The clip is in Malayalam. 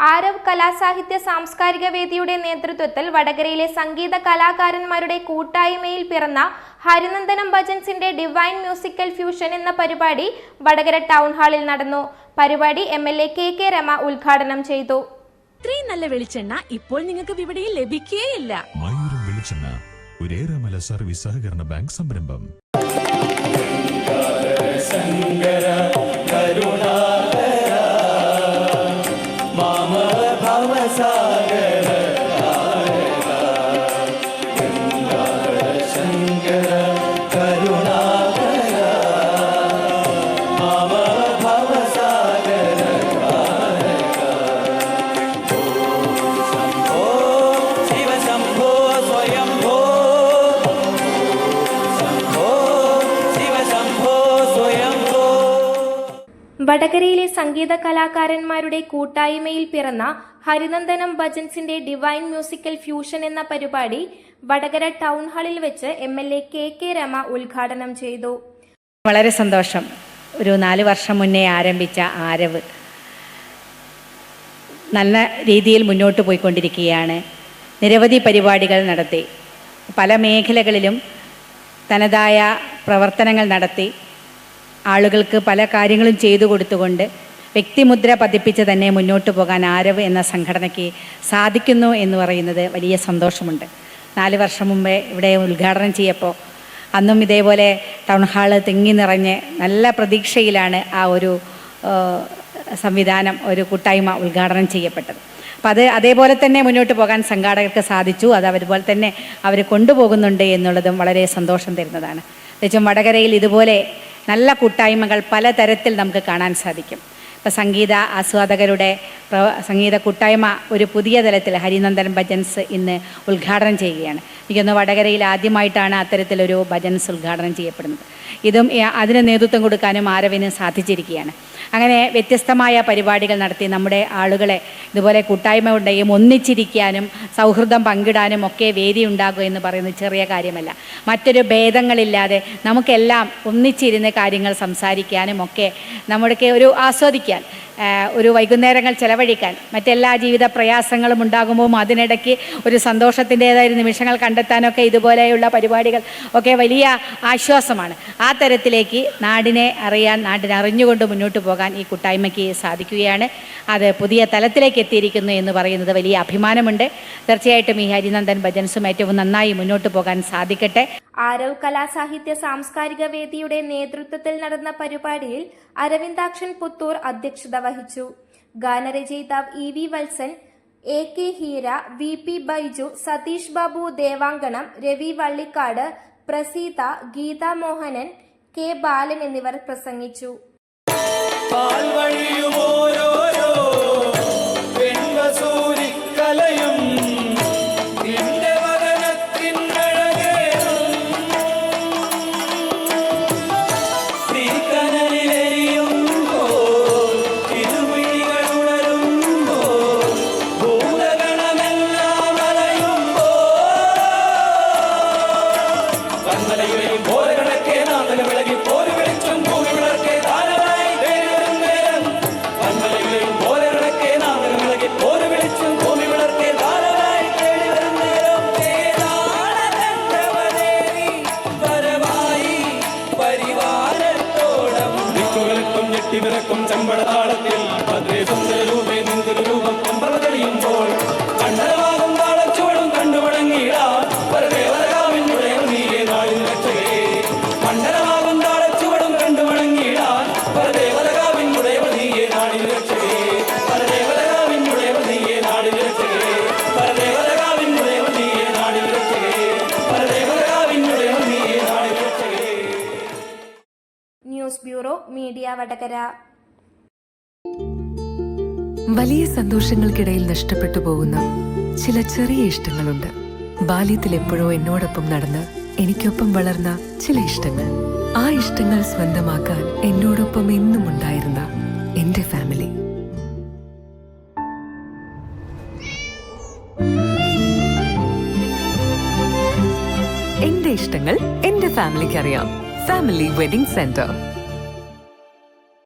ആരവ് കലാസാഹിത്യ സാംസ്കാരിക വേദിയുടെ നേതൃത്വത്തിൽ വടകരയിലെ സംഗീത കലാകാരന്മാരുടെ കൂട്ടായ്മയിൽ പിറന്ന ഹരിനന്ദനം ഭജൻസിന്റെ ഡിവൈൻ മ്യൂസിക്കൽ ഫ്യൂഷൻ എന്ന പരിപാടി വടകര ടൗൺ ഹാളിൽ നടന്നു. പരിപാടി MLA KK രമ ഉദ്ഘാടനം ചെയ്തു. ഇത്രയും നല്ല വെളിച്ചെണ്ണ ഇപ്പോൾ നിങ്ങൾക്ക് വിപണിയിൽ ലഭിക്കുകയില്ല. മയൂരം വെളിച്ചെണ്ണ ഒരു ഏറെമല സർവീസ് സഹകരണ ബാങ്ക് സംരംഭം. വടകരയിലെ സംഗീത കലാകാരന്മാരുടെ കൂട്ടായ്മയിൽ പിറന്ന ഹരിനന്ദനം ഭജൻസിന്റെ ഡിവൈൻ മ്യൂസിക്കൽ ഫ്യൂഷൻ എന്ന പരിപാടി വടകര ടൗൺ ഹാളിൽ വെച്ച് MLA KK രമ ഉദ്ഘാടനം ചെയ്തു. വളരെ സന്തോഷം. ഒരു 4 വർഷം മുന്നേ ആരംഭിച്ച ആരവ് നല്ല രീതിയിൽ മുന്നോട്ട് പോയിക്കൊണ്ടിരിക്കുകയാണ്. നിരവധി പരിപാടികൾ നടത്തി പല മേഖലകളിലും തനതായ പ്രവർത്തനങ്ങൾ നടത്തി ആളുകൾക്ക് പല കാര്യങ്ങളും ചെയ്തു കൊടുത്തുകൊണ്ട് വ്യക്തിമുദ്ര പതിപ്പിച്ച് തന്നെ മുന്നോട്ട് പോകാൻ ആരവ് എന്ന സംഘടനയ്ക്ക് സാധിക്കുന്നു എന്ന് പറയുന്നത് വലിയ സന്തോഷമുണ്ട്. 4 വർഷം മുമ്പേ ഇവിടെ ഉദ്ഘാടനം ചെയ്യപ്പോൾ അന്നും ഇതേപോലെ ടൗൺ ഹാള് തിങ്ങി നിറഞ്ഞ് നല്ല പ്രതീക്ഷയിലാണ് ആ ഒരു സംവിധാനം, ഒരു കൂട്ടായ്മ ഉദ്ഘാടനം ചെയ്യപ്പെട്ടത്. അപ്പം അതേപോലെ തന്നെ മുന്നോട്ട് പോകാൻ സംഘാടകർക്ക് സാധിച്ചു. അത് അതുപോലെ തന്നെ അവർ കൊണ്ടുപോകുന്നുണ്ട് എന്നുള്ളതും വളരെ സന്തോഷം തരുന്നതാണ്. പ്രത്യേകിച്ചും വടകരയിൽ ഇതുപോലെ നല്ല കൂട്ടായ്മകൾ പലതരത്തിൽ നമുക്ക് കാണാൻ സാധിക്കും. ഇപ്പോൾ സംഗീത ആസ്വാദകരുടെ സംഗീത കൂട്ടായ്മ ഒരു പുതിയ തലത്തിൽ ഹരിനന്ദനം ഭജൻസ് ഇന്ന് ഉദ്ഘാടനം ചെയ്യുകയാണ്. എനിക്കൊന്ന് വടകരയിൽ ആദ്യമായിട്ടാണ് അത്തരത്തിലൊരു ഭജൻസ് ഉദ്ഘാടനം ചെയ്യപ്പെടുന്നത്. ഇതും അതിന് നേതൃത്വം കൊടുക്കാനും ആരവിന് സാധിച്ചിരിക്കുകയാണ്. അങ്ങനെ വ്യത്യസ്തമായ പരിപാടികൾ നടത്തി നമ്മുടെ ആളുകളെ ഇതുപോലെ കൂട്ടായ്മ ഉണ്ടെയും ഒന്നിച്ചിരിക്കാനും സൗഹൃദം പങ്കിടാനും ഒക്കെ വേദി ഉണ്ടാകുക എന്ന് പറയുന്നത് ചെറിയ കാര്യമല്ല. മറ്റൊരു ഭേദങ്ങളില്ലാതെ നമുക്കെല്ലാം ഒന്നിച്ചിരുന്ന് കാര്യങ്ങൾ സംസാരിക്കാനും ഒക്കെ നമ്മുടെ ഒരു ആസ്വദിക്കാൻ ഒരു വൈകുന്നേരങ്ങൾ ചെലവഴിക്കാൻ മറ്റെല്ലാ ജീവിത പ്രയാസങ്ങളും ഉണ്ടാകുമ്പോൾ അതിനിടയ്ക്ക് ഒരു സന്തോഷത്തിൻ്റേതായ നിമിഷങ്ങൾ കണ്ടെത്താനൊക്കെ ഇതുപോലെയുള്ള പരിപാടികൾ ഒക്കെ വലിയ ആശ്വാസമാണ്. ആ തരത്തിലേക്ക് നാടിനെ അറിഞ്ഞുകൊണ്ട് മുന്നോട്ട് പോകാൻ ഈ കൂട്ടായ്മയ്ക്ക് സാധിക്കുകയാണ്. അത് പുതിയ തലത്തിലേക്ക് എത്തിയിരിക്കുന്നു എന്ന് പറയുന്നത് വലിയ അഭിമാനമുണ്ട്. തീർച്ചയായിട്ടും ഈ ഹരിനന്ദൻ ഭജൻസും ഏറ്റവും നന്നായി മുന്നോട്ട് പോകാൻ സാധിക്കട്ടെ. ആരവ് കലാസാഹിത്യ സാംസ്കാരിക വേദിയുടെ നേതൃത്വത്തിൽ നടന്ന പരിപാടിയിൽ അരവിന്ദാക്ഷൻ പുത്തൂർ അധ്യക്ഷത വഹിച്ചു. ഗാനരചയിതാവ് EV Valsan, AK Heera, VP Baiju, Satheesh Babu ദേവാങ്കണം, Ravi Vallikkad, Praseetha, Geetha Mohanan, K ബാലൻ എന്നിവർ പ്രസംഗിച്ചു. ും ചമ്പടതാളത്തിൽ രൂപം അമ്പലതളിയുമ്പോൾ കണ്ണരമാകും താളച്ചുവടും കണ്ടുമടങ്ങിയിടാം പരദേവതകാവിനുടയ നീയെ നാടിന് രക്ഷകേ. കണ്ണരമാകും താളച്ചുവടും കണ്ടുമടങ്ങിയിടാൻ പരദേവതകാവിനുടയ നീയെ നാടിന് രക്ഷകേ. പരദേവതകാവിനുടയ നീയെ നാടിന് രക്ഷകേ. പരദേവതകാവിനുടയ നീയെ നാടിന് രക്ഷകേ. പരദേവതകാവിനുടയ നീയെ നാടിന് രക്ഷകേ. News bureau media Vadakara. വലിയ സന്തോഷങ്ങൾക്കിടയിൽ നഷ്ടപ്പെട്ടു പോകുന്ന ചില ചെറിയ ഇഷ്ടങ്ങളുണ്ട്. ബാല്യത്തിൽ എപ്പോഴോ എന്നോടൊപ്പം നടന്ന് എനിക്കൊപ്പം വളർന്ന ചില ഇഷ്ടങ്ങൾ. ആ ഇഷ്ടങ്ങൾ സ്വന്തമാക്കാൻ എന്നോടൊപ്പം എന്നും ഉണ്ടായിരുന്ന എന്റെ ഫാമിലി. എന്റെ ഇഷ്ടങ്ങൾ എന്റെ ഫാമിലിക്ക് അറിയാം. Family wedding centre.